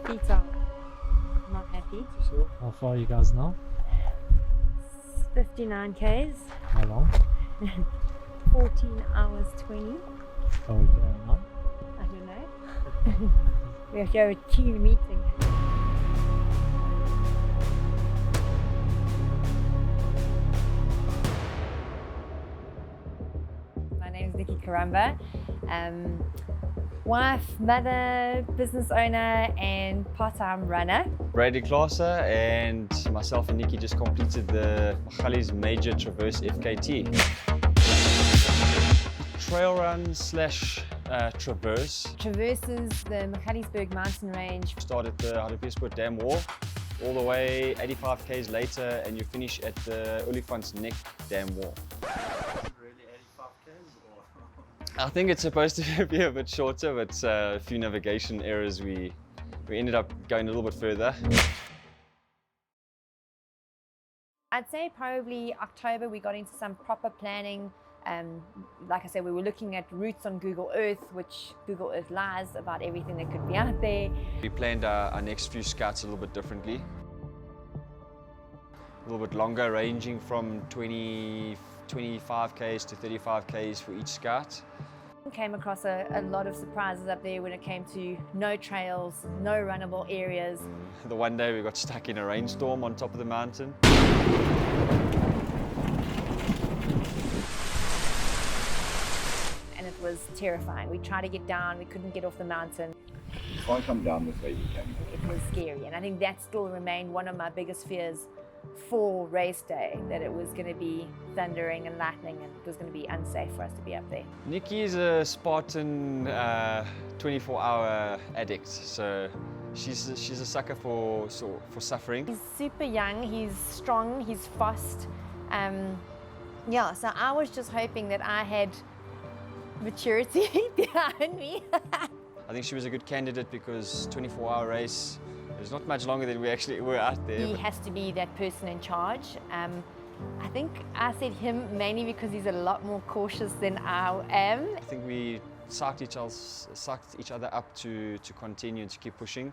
Feet are not happy. How far are you guys now? 59 Ks. How long? 14 hours 20. How are we going now? I don't know. We have to have a team meeting. My name is Nikki Karamba. Wife, mother, business owner, and part-time runner. Bradley and myself and Nikki just completed the Magaliesberg Major Traverse FKT. Trail run slash traverse. Traverses the Magaliesberg mountain range. Start at the Hartbeespoort dam wall, all the way 85 k's later, and you finish at the Olifantsnek dam wall. Really 85 k's or? I think it's supposed to be a bit shorter, but a few navigation errors, we ended up going a little bit further. I'd say probably October we got into some proper planning. Like I said, we were looking at routes on Google Earth, which Google Earth lies about everything that could be out there. We planned our next few scouts a little bit differently. A little bit longer, ranging from 25 k's to 35 k's for each scout. Came across a lot of surprises up there when it came to no trails, no runnable areas. The one day we got stuck in a rainstorm on top of the mountain. And it was terrifying. We tried to get down, we couldn't get off the mountain. If I come down this way, we can. It was scary, and I think that still remained one of my biggest fears for race day, that it was going to be thundering and lightning and it was going to be unsafe for us to be up there. Nikki is a Spartan 24-hour addict, so she's a sucker for suffering. He's super young, he's strong, he's fast. Yeah, so I was just hoping that I had maturity behind me. I think she was a good candidate because 24-hour race, there's not much longer than we actually were out there. He has to be that person in charge. I think I said him mainly because he's a lot more cautious than I am. I think we sucked each other up to continue and to keep pushing.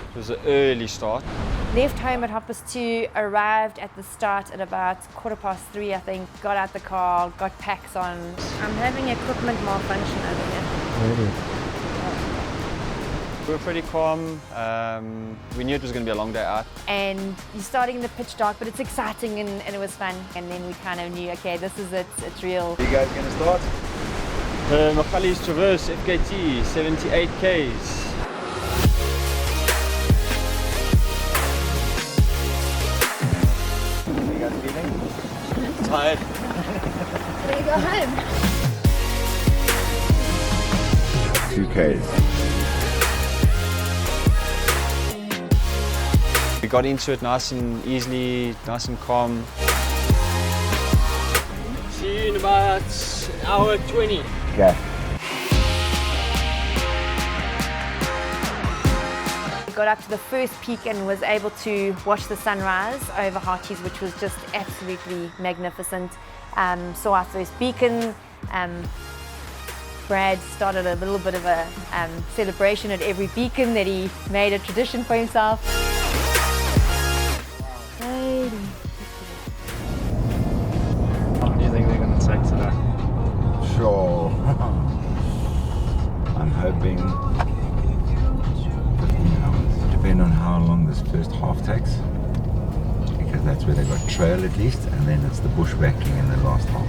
It was an early start. Left home at 2:30, arrived at the start at about 3:15, I think. Got out the car, got packs on. I'm having equipment malfunction over here. Really? We were pretty calm. We knew it was going to be a long day out. And you're starting in the pitch dark, but it's exciting and it was fun. And then we kind of knew, okay, this is it, it's real. Are you guys going to start? The Magaliesberg Traverse FKT, 78 k's. How are you guys feeling? Tired. There you go home. 2 k's. We got into it nice and easily, nice and calm. See you in about hour 20. Okay. We got up to the first peak and was able to watch the sunrise over Hartbeespoort, which was just absolutely magnificent. Saw our first beacon. Brad started a little bit of a celebration at every beacon that he made a tradition for himself. What do you think they're going to take today? Sure. I'm hoping 15 hours. Depending on how long this first half takes. Because that's where they got trail at least, and then it's the bushwhacking in the last half.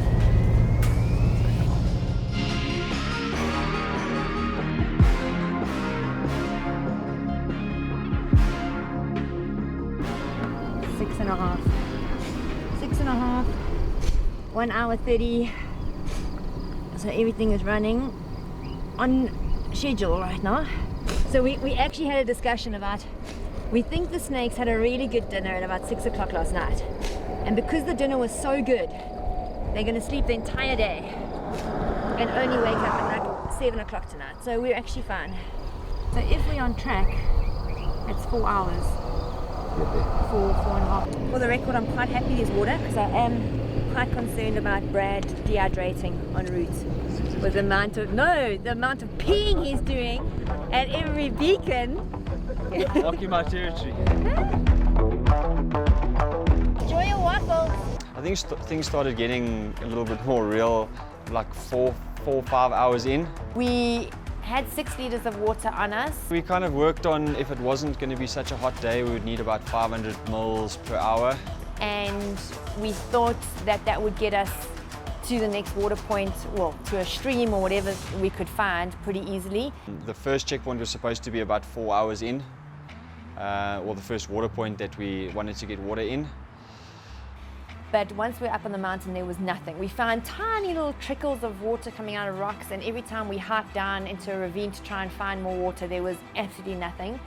Six and a half, 1 hour 30. So everything is running on schedule right now. So we actually had a discussion about, we think the snakes had a really good dinner at about 6 o'clock last night. And because the dinner was so good, they're going to sleep the entire day and only wake up at like 7 o'clock tonight. So we're actually fine. So if we're on track, it's 4 hours. 4.5. For the record, I'm quite happy there's water because I am quite concerned about Brad dehydrating en route with the amount of peeing he's doing at every beacon. Walking my territory. Enjoy your waffles. I think things started getting a little bit more real, like 4 or 5 hours in. We had 6 liters of water on us. We kind of worked on, if it wasn't going to be such a hot day, we would need about 500 mils per hour. And we thought that that would get us to the next water point, well, to a stream or whatever we could find pretty easily. The first checkpoint was supposed to be about 4 hours in, or the first water point that we wanted to get water in. But once we were up on the mountain, there was nothing. We found tiny little trickles of water coming out of rocks, and every time we hiked down into a ravine to try and find more water, there was absolutely nothing.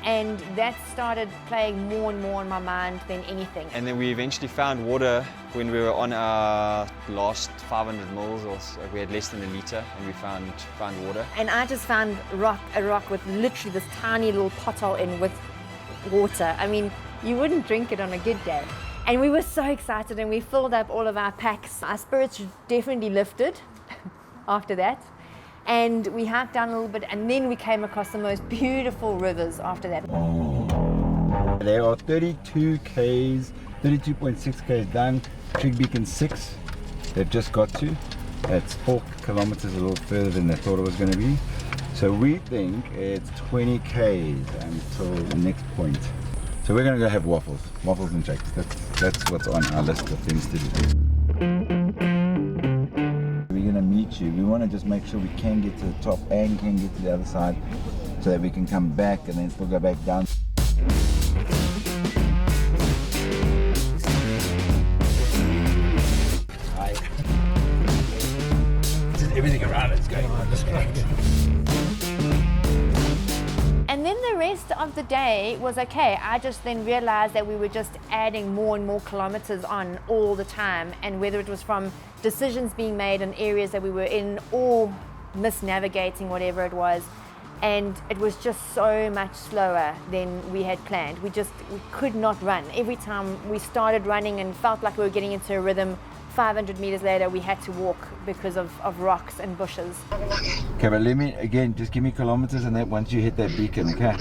And that started playing more and more on my mind than anything. And then we eventually found water when we were on our last 500 mils, or so. We had less than a litre, and we found water. And I just found a rock with literally this tiny little pothole in with water. I mean, you wouldn't drink it on a good day. And we were so excited, and we filled up all of our packs. Our spirits definitely lifted after that. And we hiked down a little bit, and then we came across the most beautiful rivers after that. There are 32 Ks, 32.6 Ks done. Trig Beacon 6, they've just got to. That's 4 kilometers, a little further than they thought it was going to be. So we think it's 20 Ks until the next point. So we're going to go have waffles and shakes. That's what's on our list of things to do. We're going to meet you. We want to just make sure we can get to the top and can get to the other side so that we can come back and then still go back down. Everything around it's going on. That's great. And then the rest of the day was okay. I just then realized that we were just adding more and more kilometers on all the time, and whether it was from decisions being made in areas that we were in or misnavigating whatever it was, and it was just so much slower than we had planned. We could not run. Every time we started running and felt like we were getting into a rhythm, 500 meters later we had to walk because of rocks and bushes. Okay, but let me, again, just give me kilometers and that once you hit that beacon, okay?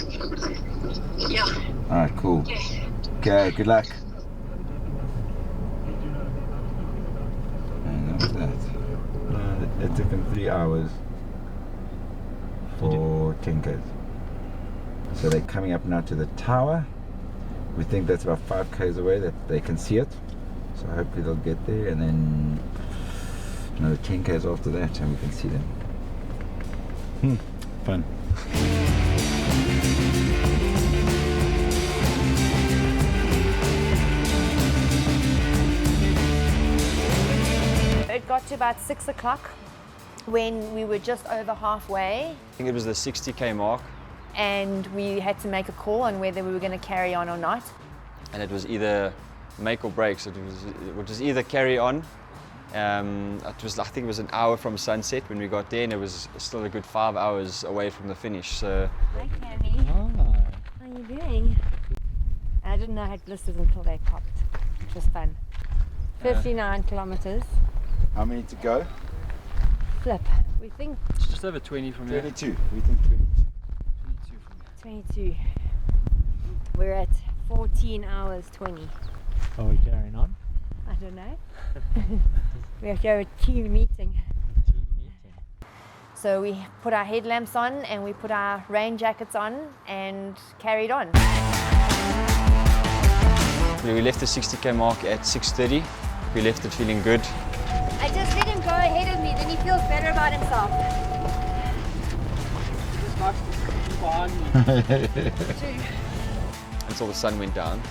Yeah. Alright, cool. Yeah. Okay, good luck. And that was that. It took them 3 hours for 10 Ks. So they're coming up now to the tower. We think that's about 5 Ks away, that they can see it. So hopefully they'll get there, and then another 10 Ks after that and we can see them. Fun. It got to about 6 o'clock when we were just over halfway. I think it was the 60K mark. And we had to make a call on whether we were going to carry on or not. And it was either make or break, so it was either carry on. I think it was an hour from sunset when we got there, and it was still a good 5 hours away from the finish. So. Hi, Cammy. How are you doing? I didn't know I had blisters until they popped, which was fun. 59 kilometers. How many to go? Flip. We think It's just over 20 from here. 22. We think 22. 22 from here. 22. We're at 14 hours 20. Are we carrying on? I don't know. We have to have a team meeting. Team meeting. So we put our headlamps on and we put our rain jackets on and carried on. We left the 60K mark at 6:30. We left it feeling good. I just let him go ahead of me, then he feels better about himself. Until the sun went down.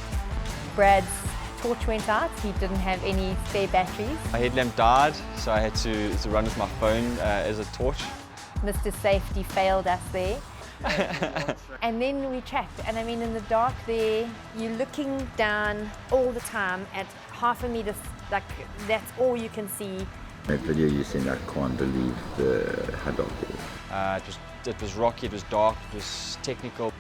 Brad's torch went out. He didn't have any spare batteries. My headlamp died, so I had to run with my phone as a torch. Mr. Safety failed us there. And then we tracked, and I mean in the dark there, you're looking down all the time at half a meter, like that's all you can see. That video you seen, I can't believe the haddock there. It was rocky, it was dark, it was technical.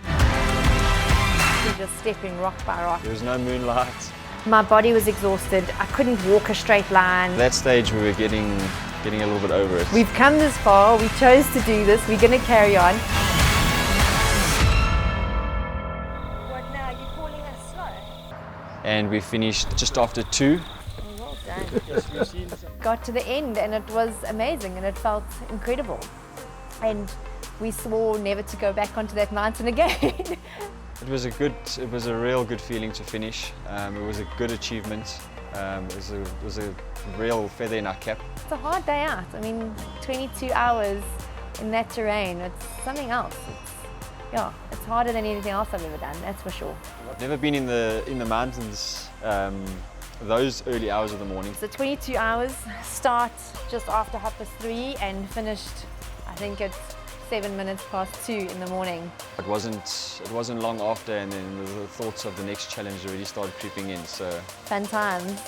We're just stepping rock by rock. There was no moonlight. My body was exhausted. I couldn't walk a straight line. At that stage, we were getting a little bit over it. We've come this far. We chose to do this. We're going to carry on. What now? You're calling us slow? And we finished just after 2. Well done. Got to the end and it was amazing and it felt incredible. And we swore never to go back onto that mountain again. It was a real good feeling to finish. It was a good achievement. It was a real feather in our cap. It's a hard day out. I mean, 22 hours in that terrain, it's something else. It's harder than anything else I've ever done, that's for sure. I've never been in the mountains those early hours of the morning. So 22 hours, start just after 3:30 and finished, I think it's 7 minutes past 2 in the morning. It wasn't long after, and then the thoughts of the next challenge already started creeping in. So fun times.